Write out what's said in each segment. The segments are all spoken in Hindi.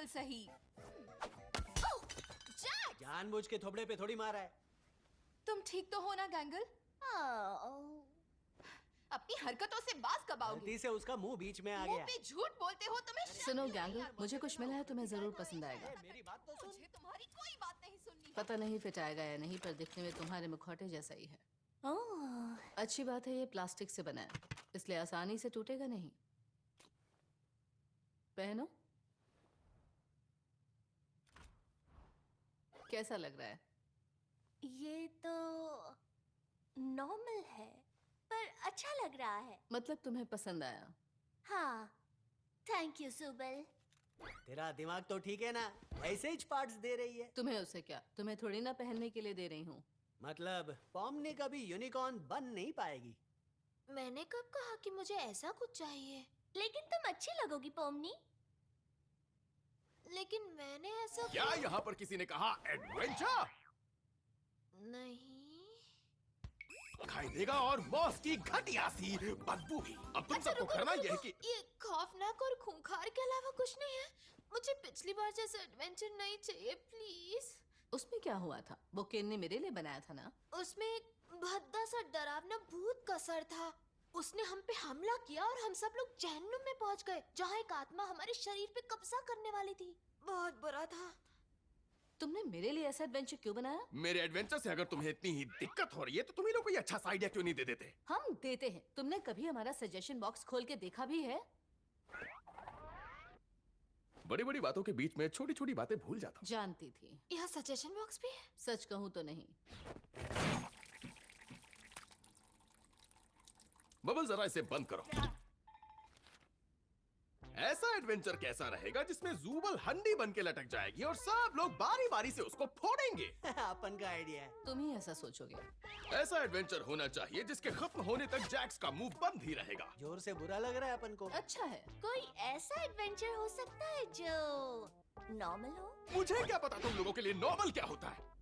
बिल्कुल सही। जैक! जानबूझ के थोबड़े पे थोड़ी मारा है। तुम ठीक तो हो ना गैंगल? अपनी हरकतों से बाज कब आओगे? गलती से उसका मुंह बीच में आ मुंह गया। पे झूठ बोलते हो तुम्हें शर्म सुनो नहीं गैंगल, आती? मुझे कुछ मिला है, तुम्हें जरूर पसंद आएगा। मेरी बात तो सुन। मुझे तुम्हारी कोई बात नहीं सुननी है। पता नहीं फिट आएगा या नहीं, पर दिखने में तुम्हारे मुखौटे जैसा ही है। अच्छी बात है, ये प्लास्टिक से बना है, इसलिए आसानी से टूटेगा नहीं। पहनो। कैसा लग रहा है? ये तो नॉर्मल है, पर अच्छा लग रहा है। मतलब तुम्हें पसंद आया? हाँ, थैंक यू सुबल। तेरा दिमाग तो ठीक है ना, ऐसे ही पार्ट्स दे रही है। तुम्हें उससे क्या, तुम्हें थोड़ी ना पहनने के लिए दे रही हूँ। मतलब पॉमनी कभी यूनिकॉर्न बन नहीं पाएगी। मैंने कब कहा कि मुझे ऐसा कुछ चाहिए? लेकिन तुम अच्छी लगोगी पोमनी। लेकिन मैंने ऐसा क्या यहाँ पर किसी ने कहा एडवेंचर? नहीं। खाई देगा और मौस की घटिया सी बदबू भी। अब तुम सबको करना यह है कि ये खौफनाक और खूंखार के अलावा कुछ नहीं है। मुझे पिछली बार जैसा एडवेंचर नहीं चाहिए, प्लीज। उसमें क्या हुआ था? वो केन ने मेरे लिए बनाया था ना। उसमें एक भद्दा सा डरावना भूत का सर था। उसने हम पे हमला किया और हम सब लोग जहन्नुम में पहुंच गए, जहाँ एक आत्मा हमारे शरीर पे कब्जा करने वाली थी। बहुत बुरा था। तुमने मेरे लिए ऐसा एडवेंचर क्यों बनाया? मेरे एडवेंचर से अगर तुम्हें इतनी ही दिक्कत हो रही है तो तुम ही लोग कोई अच्छा सा आइडिया क्यों नहीं दे देते? हम देते हैं। तुमने कभी हमारा सजेशन बॉक्स खोल के देखा भी है? बड़ी बड़ी बातों के बीच में छोटी छोटी बातें भूल जाता हूँ। जानती थी। यहाँ सजेशन बॉक्स भी है? सच कहूँ तो नहीं। बबल, जरा इसे बंद करो। ऐसा एडवेंचर कैसा रहेगा जिसमें जूबल हंडी बन के लटक जाएगी और सब लोग बारी बारी से उसको फोड़ेंगे? अपन का आइडिया है। तुम ही ऐसा सोचोगे। ऐसा एडवेंचर होना चाहिए जिसके खत्म होने तक जैक्स का मुंह बंद ही रहेगा। जोर से बुरा लग रहा है अपन को। अच्छा है। कोई ऐसा एडवेंचर हो सकता है जो नॉर्मल हो? मुझे क्या पता तुम लोगों के लिए नॉर्मल क्या होता है।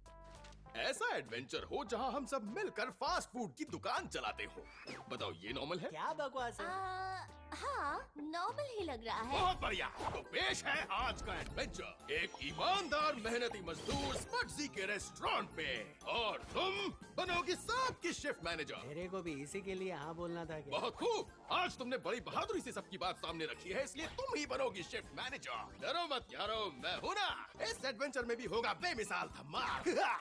ऐसा एडवेंचर हो जहां हम सब मिलकर फास्ट फूड की दुकान चलाते हो। बताओ, ये नॉर्मल है? क्या बकवास है। हाँ, नॉर्मल ही लग रहा है। बहुत बढ़िया। तो पेश है आज का एडवेंचर। एक ईमानदार मेहनती मजदूर स्पटजी के रेस्टोरेंट पे और तुम बनोगी सबकी शिफ्ट मैनेजर। मेरे को भी इसी के लिए हाँ बोलना था क्या? बहुत खूब। आज तुमने बड़ी बहादुरी से सबकी बात सामने रखी है, इसलिए तुम ही बनोगी शिफ्ट मैनेजर। डरो मत यारो, मैं हूं ना। इस एडवेंचर में भी होगा बेमिसाल धमाल।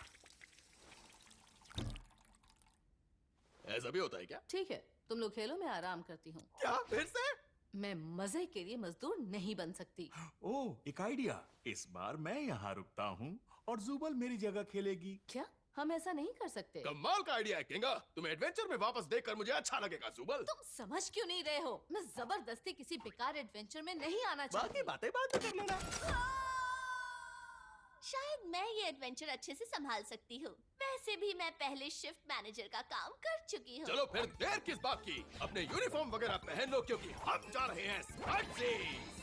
ऐसा भी होता है क्या? ठीक है, तुम लोग खेलो, मैं आराम करती हूँ। क्या फिर से? मैं मजे के लिए मजदूर नहीं बन सकती। ओह, एक आइडिया। इस बार मैं यहाँ रुकता हूँ और जुबल मेरी जगह खेलेगी। क्या हम ऐसा नहीं कर सकते? कमाल का आइडिया है किंगा। तुम्हें एडवेंचर में वापस देखकर मुझे अच्छा लगेगा जुबल। तुम समझ क्यों नहीं रहे हो? मैं जबरदस्ती किसी बेकार एडवेंचर में नहीं आना चाहती। बाकी बातें बाद में कर लेना। शायद मैं ये एडवेंचर अच्छे से संभाल सकती हूँ। वैसे भी मैं पहले शिफ्ट मैनेजर का काम कर चुकी हूँ। चलो फिर देर किस बात की, अपने यूनिफॉर्म वगैरह पहन लो क्योंकि हम जा रहे हैं स्पटजीज।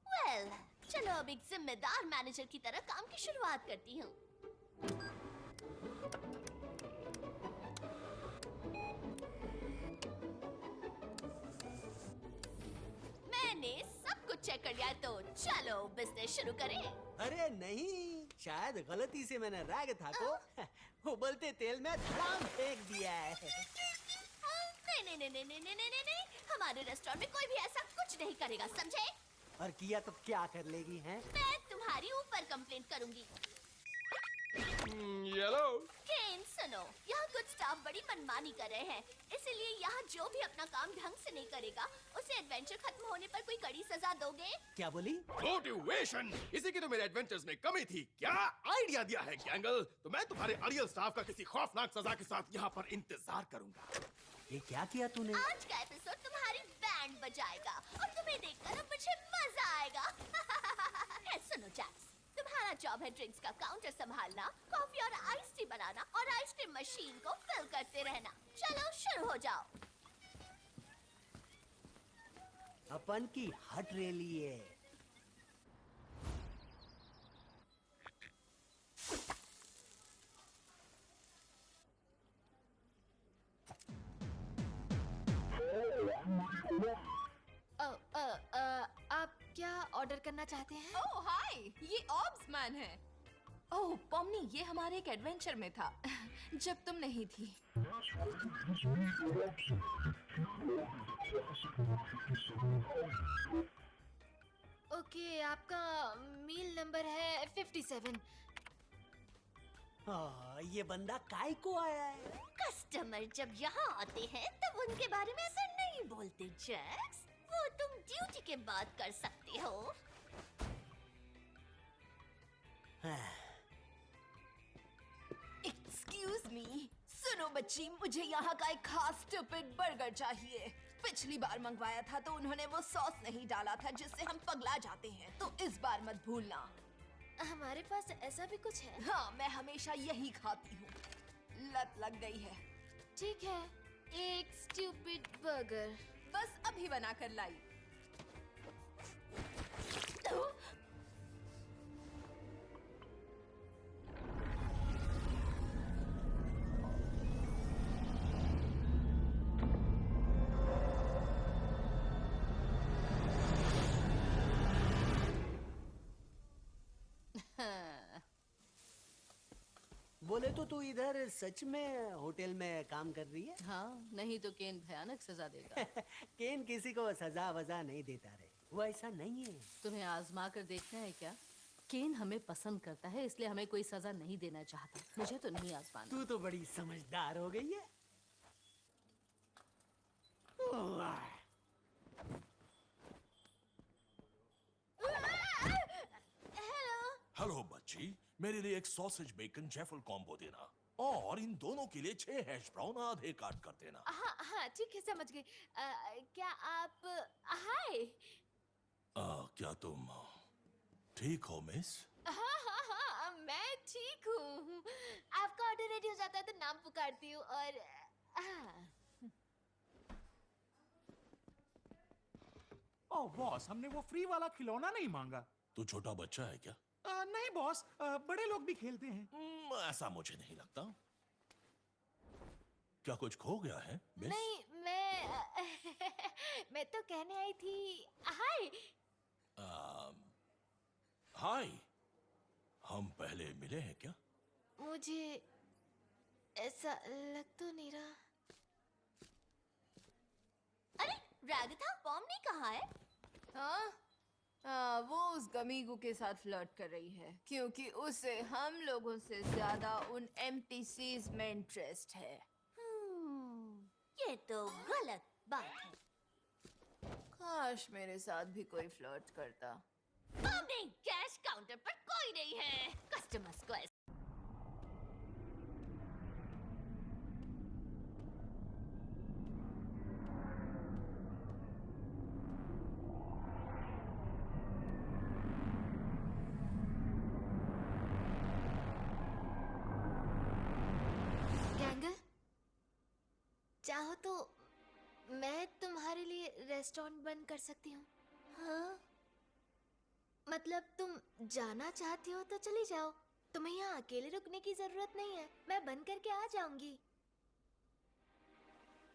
वेल, चलो अब एक जिम्मेदार मैनेजर की तरह काम की शुरुआत करती हूँ। मैंने सब कुछ चेक कर लिया है, तो चलो बिजनेस शुरू करें। अरे नहीं, शायद गलती से मैंने रैग था को उबलते तेल में धड़ाम फेंक दिया है। नहीं नहीं नहीं नहीं नहीं नहीं नहीं नहीं, हमारे रेस्टोरेंट में कोई भी ऐसा कुछ नहीं करेगा, समझे? और किया तो क्या कर लेगी हैं? मैं तुम्हारी ऊपर कंप्लेंट करूंगी। येलो। केन, सुनो, यहाँ कुछ स्टाफ बड़ी मनमानी कर रहे हैं, इसीलिए यहाँ जो भी अपना काम ढंग से नहीं करेगा उसे एडवेंचर खत्म होने पर कोई कड़ी सजा दोगे? क्या बोली? मोटिवेशन, इसी की तो मेरे एडवेंचर्स में कमी थी। क्या आइडिया दिया है गैंगल। तो मैं तुम्हारे अरियल स्टाफ का किसी खौफनाक सजा के साथ यहाँ पर इंतजार करूंगा। ये क्या किया तूने? आज का एपिसोड तुम्हारी बैंड बजाएगा और तुम्हें देखकर अब मुझे मजा आएगा। सुनो जैक्स, तुम्हारा जॉब है ड्रिंक्स का काउंटर संभालना, कॉफी और आइस टी बनाना और आइसक्रीम मशीन को फिल करते रहना। चलो शुरू हो जाओ। अपन की हट रैली है। ऑर्डर करना चाहते हैं? ओह हाय, ये ऑब्स मैन है। ओह पॉमनी, ये हमारे एक एडवेंचर में था जब तुम नहीं थी। ओके, आपका मील नंबर है 57। ये बंदा काय को आया है? कस्टमर जब यहाँ आते हैं तब उनके बारे में ऐसा नहीं बोलते जैक्स। वो तुम ड्यूटी के बाद कर सकते हो। एक्सक्यूज मी, सुनो बच्ची, मुझे यहाँ का एक खास स्टूपिड बर्गर चाहिए। पिछली बार मंगवाया था तो उन्होंने वो सॉस नहीं डाला था जिससे हम पगला जाते हैं, तो इस बार मत भूलना। हमारे पास ऐसा भी कुछ है। हाँ, मैं हमेशा यही खाती हूँ, लत लग गई है। ठीक है, एक स्टूपिड बर्गर। बस अभी बना कर लाई। बोले तो तू इधर सच में होटल में काम कर रही है? हाँ, नहीं तो केन भयानक सजा देगा। केन किसी को सजा वजा नहीं देता रे, वो ऐसा नहीं है। तुम्हें आजमा कर देखना है क्या? केन हमें पसंद करता है, इसलिए हमें कोई सजा नहीं देना चाहता। मुझे तो नहीं आजमाना। तू तो बड़ी समझदार हो गई है। हेलो बच्ची, मेरे लिए एक सॉसेज बेकन जैफल कॉम्बो देना और इन दोनों के लिए 6 हैश ब्राउन आधे काट कर देना। हाँ हाँ, ठीक है, समझ गई। क्या आप हाय? क्या तुम ठीक हो मिस? हाँ हाँ हाँ, मैं ठीक हूँ। आपका ऑर्डर रेडी हो जाता है तो नाम पुकारती हूँ और ओह बॉस, हमने वो फ्री वाला खिलौना नहीं मांगा। तू छोटा बच्चा है क्या? नहीं बॉस, बड़े लोग भी खेलते हैं। ऐसा मुझे नहीं लगता। क्या कुछ खो गया है मिस? नहीं, मैं तो कहने आई थी हाय। हाय, हम पहले मिले हैं क्या? मुझे ऐसा लग तो नहीं रहा। अरे रागिता, पॉमनी कहाँ है? हाँ, वो उस गमीगू के साथ फ्लर्ट कर रही है क्योंकि उसे हम लोगों से ज्यादा उन एमटीसीज में इंटरेस्ट है। ये तो गलत बात है। काश मेरे साथ भी कोई फ्लर्ट करता। पॉमनी, कैश काउंटर पर कोई नहीं है। कस्टमर्स को चाहो तो मैं तुम्हारे लिए रेस्टोरेंट बंद कर सकती हूँ। हाँ, मतलब तुम जाना चाहती हो तो चली जाओ। तुम्हें यहाँ अकेले रुकने की जरूरत नहीं है, मैं बंद करके आ जाऊंगी।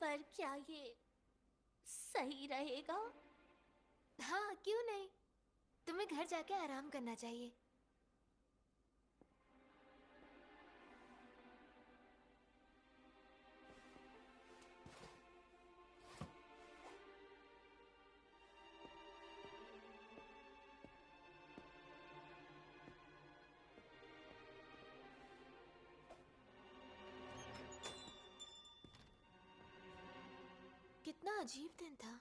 पर क्या ये सही रहेगा? हाँ, क्यों नहीं? तुम्हें घर जाके आराम करना चाहिए। कितना अजीब दिन था।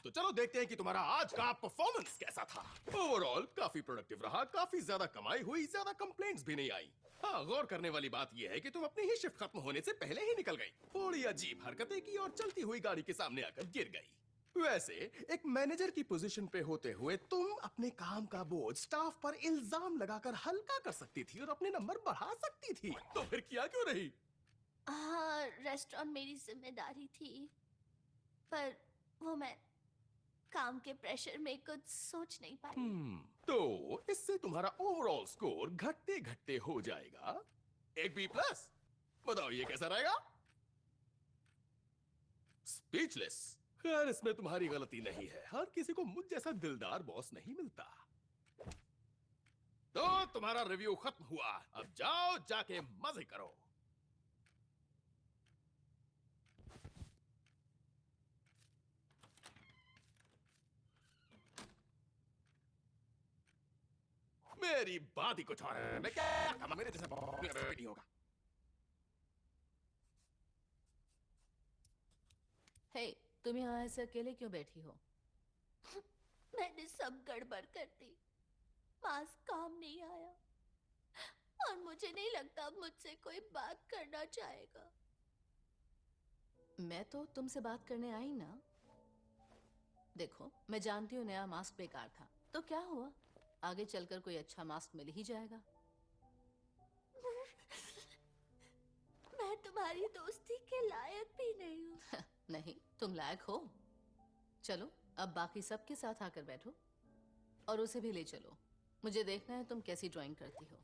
तो चलो देखते हैं कि तुम्हारा आज का परफॉर्मेंस कैसा था। ओवरऑल काफी प्रोडक्टिव रहा, काफी ज्यादा कमाई हुई, ज्यादा कंप्लेंट्स भी नहीं आई। हाँ, गौर करने वाली बात यह है कि तुम अपनी ही शिफ्ट खत्म होने से पहले ही निकल गई, थोड़ी अजीब हरकतें की और चलती हुई गाड़ी के सामने आकर गिर गई। वैसे एक मैनेजर की पोजीशन पे होते हुए तुम अपने काम का बोझ स्टाफ पर इल्जाम लगाकर हल्का कर सकती थी और अपने नंबर बढ़ा सकती थी, तो फिर किया क्यों नहीं? हाँ, रेस्टोरेंट मेरी जिम्मेदारी थी, पर वो मैं काम के प्रेशर में कुछ सोच नहीं पाई। तो इससे तुम्हारा ओवरऑल स्कोर घटते घटते हो जाएगा एक B+। बताओ ये कैसा रहेगा? स्पीचलेस। खैर, इसमें तुम्हारी गलती नहीं है, हर किसी को मुझ जैसा दिलदार बॉस नहीं मिलता। तो तुम्हारा रिव्यू खत्म हुआ, अब जाओ जाके मजे करो। मेरी बात ही कुछ और है, मैं क्या काम मेरे जैसा नहीं होगा। हे, तुम यहाँ ऐसे अकेले क्यों बैठी हो? मैंने सब गड़बड़ कर दी, मास्क काम नहीं आया और मुझे नहीं लगता अब मुझसे कोई बात करना चाहेगा। मैं तो तुमसे बात करने आई ना। देखो, मैं जानती हूँ नया मास्क बेकार था, तो क्या हुआ? आगे चलकर कोई अच्छा मास्क मिल ही जाएगा। मैं तुम्हारी दोस्ती के लायक भी नहीं हूँ। नहीं, तुम लायक हो। चलो, अब बाकी सबके साथ आकर बैठो और उसे भी ले चलो। मुझे देखना है तुम कैसी ड्राइंग करती हो।